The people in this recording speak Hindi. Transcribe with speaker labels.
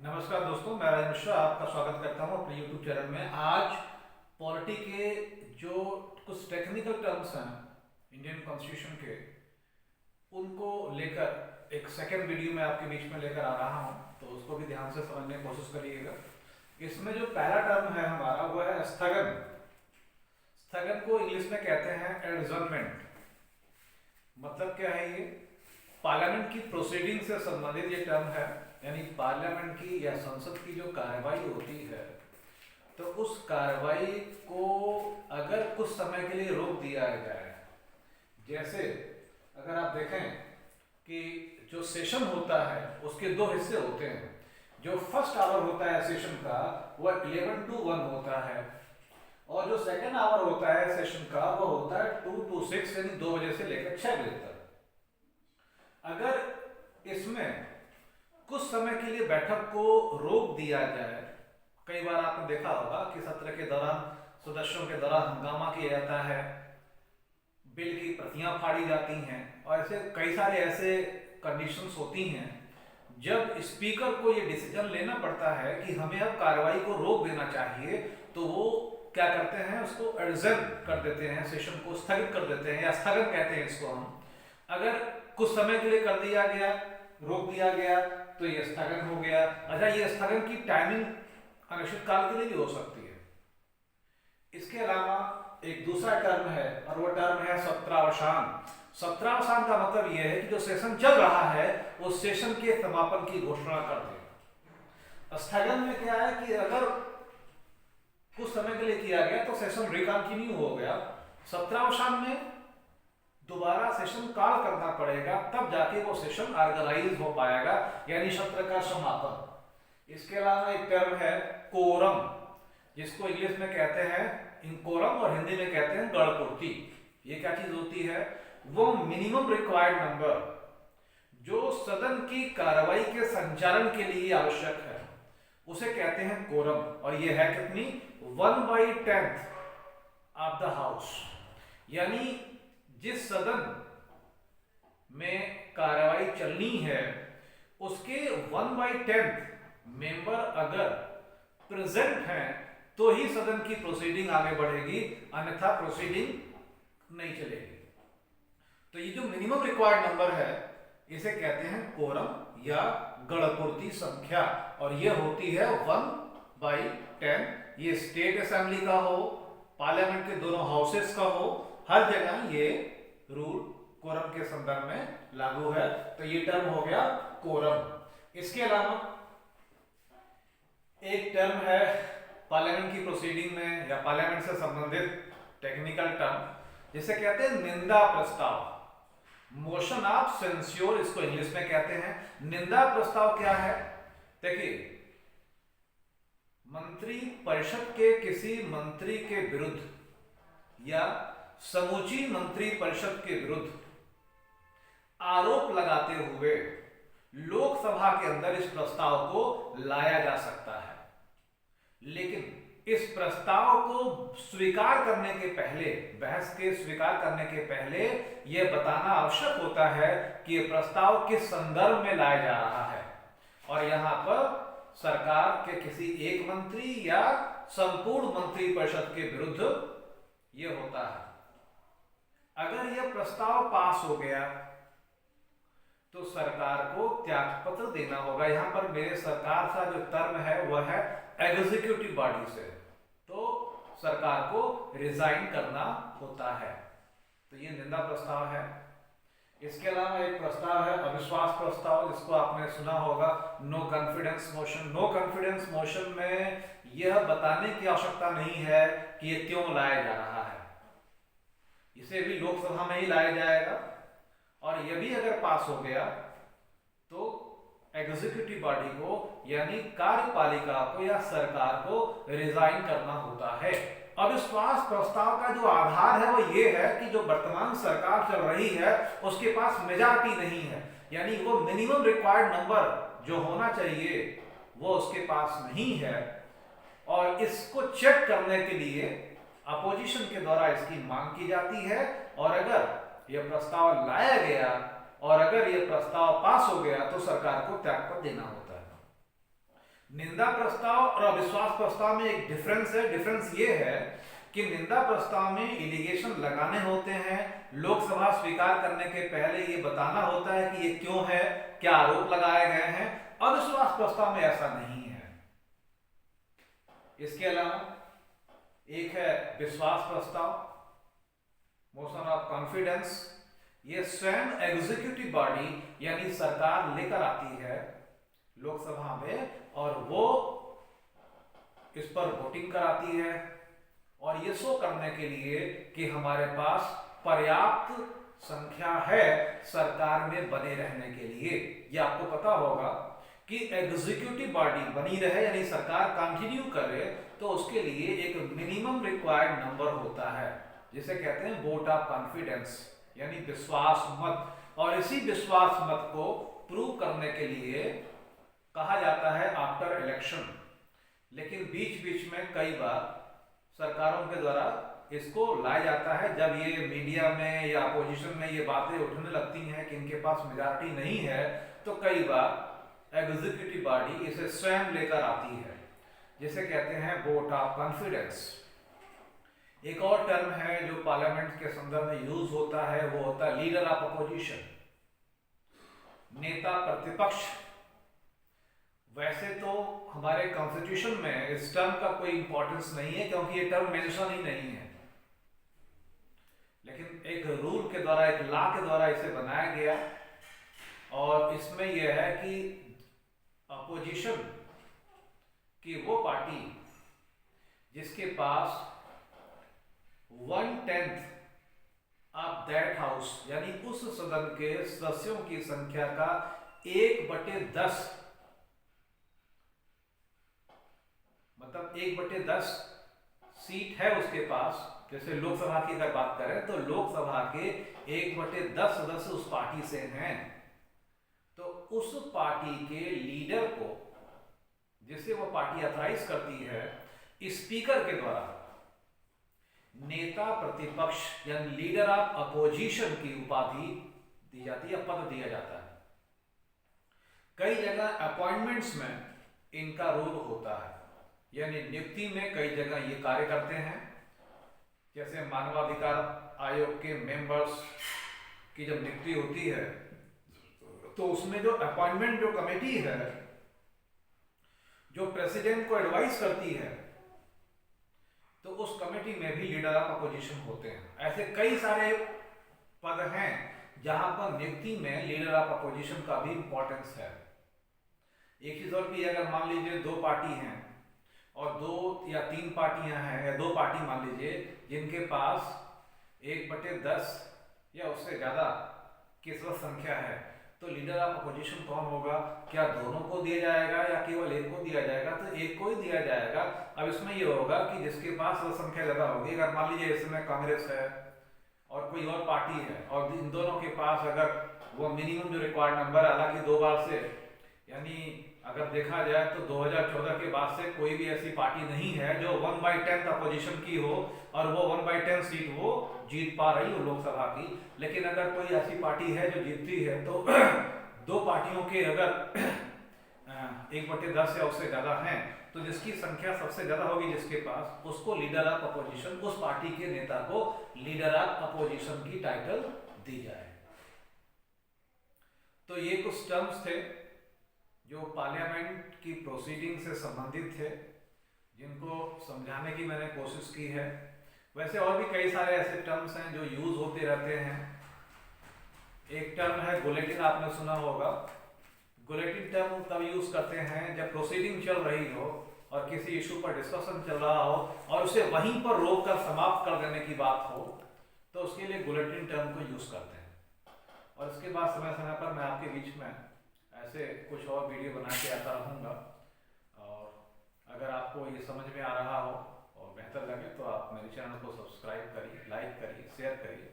Speaker 1: नमस्कार दोस्तों, मैं राज मिश्रा आपका स्वागत करता हूं अपने YouTube चैनल में। आज पॉलिटी के जो कुछ टेक्निकल टर्म्स हैं इंडियन कॉन्स्टिट्यूशन के, उनको लेकर एक सेकेंड वीडियो में आपके बीच में लेकर आ रहा हूं, तो उसको भी ध्यान से समझने की कोशिश करिएगा। इसमें जो पहला टर्म है हमारा वो है स्थगन। स्थगन को इंग्लिश में कहते हैं एडजर्नमेंट। मतलब क्या है ये? पार्लियामेंट की प्रोसीडिंग से संबंधित ये टर्म है, यानी पार्लियामेंट की या संसद की जो कार्रवाई होती है, तो उस कार्रवाई को अगर कुछ समय के लिए रोक दिया जाए। जैसे अगर आप देखें कि जो सेशन होता है उसके दो हिस्से होते हैं। जो फर्स्ट आवर होता है सेशन का वह 11 to 1 होता है, और जो सेकेंड आवर होता है सेशन का वो होता है 2 to 6, यानी 2 बजे से लेकर 6 बजे तक। अगर इसमें कुछ समय के लिए बैठक को रोक दिया जाए, कई बार आपने देखा होगा कि सत्र के दौरान सदस्यों के द्वारा हंगामा किया जाता है, बिल की प्रतियां फाड़ी जाती हैं, और ऐसे कई सारे ऐसे कंडीशंस होती हैं जब स्पीकर को ये डिसीजन लेना पड़ता है कि हमें अब कार्रवाई को रोक देना चाहिए, तो वो क्या करते हैं, उसको एडजर्न कर देते हैं, सेशन को स्थगित कर देते हैं, या स्थगन कहते हैं इसको हम। अगर कुछ समय के लिए कर दिया गया, रोक दिया गया, तो ये स्थगन हो गया। अच्छा, ये स्थगन की टाइमिंग अनिश्चित काल के लिए भी हो सकती है। इसके अलावा एक दूसरा टर्म है, और वो टर्म है सत्रावसान। सत्रावसान का मतलब यह है कि जो सेशन चल रहा है उस सेशन के समापन की घोषणा कर देना। स्थगन में क्या है कि अगर कुछ समय के लिए किया गया तो सेशन रिकंटिन्यू हो गया। सत्रावसान में दोबारा सेशन कॉल करना पड़ेगा, तब जाके वो सेशन ऑर्गेनाइज हो पाएगा, यानी सत्र का समापन। इसके अलावा एक टर्म है कोरम, जिसको इंग्लिश में कहते हैं इनकोरम और हिंदी में कहते हैं गणपूर्ति। ये क्या चीज होती है? वो मिनिमम रिक्वायर्ड नंबर जो सदन की कार्रवाई के संचालन के लिए आवश्यक है, उसे कहते हैं कोरम। और ये है कितनी? 1/10 ऑफ द हाउस। यानी जिस सदन में कार्रवाई चलनी है उसके 1/10 मेंबर अगर प्रेजेंट हैं तो ही सदन की प्रोसीडिंग आगे बढ़ेगी, अन्यथा प्रोसीडिंग नहीं चलेगी। तो ये जो मिनिमम रिक्वायर्ड नंबर है इसे कहते हैं कोरम या गणपूर्ति संख्या, और ये होती है 1/10। ये स्टेट असेंबली का हो, पार्लियामेंट के दोनों हाउसेस का हो, हर जगह ये रूल कोरम के संदर्भ में लागू है। तो ये टर्म हो गया कोरम। इसके अलावा एक टर्म है पार्लियामेंट की प्रोसीडिंग में या पार्लियामेंट से संबंधित टेक्निकल टर्म, जिसे कहते हैं निंदा प्रस्ताव। मोशन ऑफ सेंस्योर इसको इंग्लिश में कहते हैं। निंदा प्रस्ताव क्या है? देखिए, मंत्री परिषद के किसी मंत्री के विरुद्ध या समूची मंत्री परिषद के विरुद्ध आरोप लगाते हुए लोकसभा के अंदर इस प्रस्ताव को लाया जा सकता है, लेकिन इस प्रस्ताव को स्वीकार करने के पहले, बहस के स्वीकार करने के पहले यह बताना आवश्यक होता है कि यह प्रस्ताव किस संदर्भ में लाया जा रहा है, और यहां पर सरकार के किसी एक मंत्री या संपूर्ण मंत्री परिषद के विरुद्ध यह होता है। अगर यह प्रस्ताव पास हो गया तो सरकार को त्यागपत्र देना होगा। यहां पर मेरे सरकार का जो टर्म है वह है एग्जीक्यूटिव बॉडी से, तो सरकार को रिजाइन करना होता है। तो ये निंदा प्रस्ताव है। इसके अलावा एक प्रस्ताव है अविश्वास प्रस्ताव, जिसको आपने सुना होगा, no confidence motion. No confidence motion में यह बताने की आवश्यकता नहीं है कि यह क्यों लाया जा रहा है, इसे भी लोकसभा में ही लाया जाएगा, और यह भी अगर पास हो गया तो एग्जीक्यूटिव बॉडी को यानी कार्यपालिका को या सरकार को रिजाइन करना होता है। अविश्वास प्रस्ताव का जो आधार है वो ये है कि जो वर्तमान सरकार चल रही है उसके पास मेजॉरिटी नहीं है, यानी वो मिनिमम रिक्वायर्ड नंबर जो होना चाहिए वो उसके पास नहीं है, और इसको चेक करने के लिए अपोजिशन के द्वारा इसकी मांग की जाती है। और अगर यह प्रस्ताव लाया गया और अगर यह प्रस्ताव पास हो गया तो सरकार को त्यागपत्र देना होता है। निंदा प्रस्ताव और अविश्वास प्रस्ताव में एक डिफरेंस है। डिफरेंस ये है कि निंदा प्रस्ताव में इलिगेशन लगाने होते हैं, लोकसभा स्वीकार करने के पहले ये बताना होता है कि ये क्यों है, क्या आरोप लगाए गए हैं। अविश्वास प्रस्ताव में ऐसा नहीं है। इसके अलावा एक है विश्वास प्रस्ताव, मोशन ऑफ कॉन्फिडेंस। ये स्वयं एग्जीक्यूटिव बॉडी यानी सरकार लेकर आती है लोकसभा में और वो इस पर वोटिंग कराती है, और ये शो करने के लिए कि हमारे पास पर्याप्त संख्या है सरकार में बने रहने के लिए। ये आपको पता होगा कि एग्जीक्यूटिव बॉडी बनी रहे यानी सरकार कंटिन्यू करे तो उसके लिए एक मिनिमम रिक्वायर्ड नंबर होता है, जिसे कहते हैं वोट ऑफ कॉन्फिडेंस यानी विश्वास मत। और इसी विश्वास मत को प्रूव करने के लिए कहा जाता है आफ्टर इलेक्शन। लेकिन बीच बीच में कई बार सरकारों के द्वारा इसको लाया जाता है, जब ये मीडिया में या अपोजिशन में ये बातें उठने लगती हैं कि इनके पास मेजॉरिटी नहीं है, तो कई बार एग्जीक्यूटिव बॉडी इसे स्वयं लेकर आती है, जिसे कहते हैं वोट ऑफ कॉन्फिडेंस। एक और टर्म है जो पार्लियामेंट के संदर्भ में यूज होता है, वो होता है लीडर ऑफ अपोजिशन, नेता प्रतिपक्ष। वैसे तो हमारे कॉन्स्टिट्यूशन में इस टर्म का कोई इंपॉर्टेंस नहीं है क्योंकि ये टर्म मेंशन ही नहीं है, लेकिन एक रूल के द्वारा, एक लॉ के द्वारा इसे बनाया गया। और इसमें यह है कि अपोजिशन की वो पार्टी जिसके पास 1/10 ऑफ दैट हाउस यानी उस सदन के सदस्यों की संख्या का 1/10 मतलब 1/10 सीट है उसके पास। जैसे लोकसभा की अगर बात करें तो लोकसभा के 1/10 सदस्य उस पार्टी से हैं, तो उस पार्टी के लीडर को, जिसे वो पार्टी ऑथराइज करती है, स्पीकर के द्वारा नेता प्रतिपक्ष यानी लीडर ऑफ अपोजिशन की उपाधि दी जाती है, पद दिया जाता है। कई जगह अपॉइंटमेंट्स में इनका रोल होता है, यानी नियुक्ति में कई जगह ये कार्य करते हैं। जैसे मानवाधिकार आयोग के मेंबर्स की जब नियुक्ति होती है तो उसमें जो अपॉइंटमेंट जो कमेटी है जो प्रेसिडेंट को एडवाइस करती है, तो उस कमेटी में भी लीडर ऑफ अपोजिशन होते हैं। ऐसे कई सारे पद हैं जहां पर नियुक्ति में लीडर ऑफ अपोजिशन का भी इंपॉर्टेंस है। एक चीज और भी, अगर मान लीजिए 2 पार्टी हैं और 2 या 3 पार्टियां हैं या 2 पार्टी मान लीजिए जिनके पास 1/10 या उससे ज्यादा की संख्या है, तो लीडर ऑफ अपोजिशन कौन होगा? क्या दोनों को दिया जाएगा या केवल एक को दिया जाएगा? तो एक को ही दिया जाएगा। अब इसमें यह होगा कि जिसके पास संख्या ज्यादा होगी, अगर मान लीजिए इसमें कांग्रेस है और कोई और पार्टी है और इन दोनों के पास अगर वो मिनिमम जो रिक्वायर्ड नंबर, हालांकि 2 बार से, यानी अगर देखा जाए तो 2014 के बाद से कोई भी ऐसी पार्टी नहीं है जो 1/10 अपोजिशन की हो और वो 1/10 सीट वो जीत पा रही हो लोकसभा की। लेकिन अगर कोई ऐसी पार्टी है जो जीतती है तो 2 पार्टियों के अगर 1/10 या उससे ज्यादा हैं, तो जिसकी संख्या सबसे ज्यादा होगी जिसके पास, उसको लीडर ऑफ अपोजिशन, उस पार्टी के नेता को लीडर ऑफ अपोजिशन की टाइटल दी जाए। तो ये कुछ टर्म्स थे जो पार्लियामेंट की प्रोसीडिंग से संबंधित थे, जिनको समझाने की मैंने कोशिश की है। वैसे और भी कई सारे ऐसे टर्म्स हैं जो यूज होते रहते हैं। एक टर्म है बुलेटिन, आपने सुना होगा। बुलेटिन टर्म तब यूज करते हैं जब प्रोसीडिंग चल रही हो और किसी इशू पर डिस्कशन चल रहा हो और उसे वहीं पर रोक कर समाप्त कर देने की बात हो, तो उसके लिए बुलेटिन टर्म को यूज करते हैं। और इसके बाद समय समय पर मैं आपके बीच में ऐसे कुछ और वीडियो बना के आता रहूँगा। और अगर आपको ये समझ में आ रहा हो और बेहतर लगे तो आप मेरे चैनल को सब्सक्राइब करिए, लाइक करिए, शेयर करिए।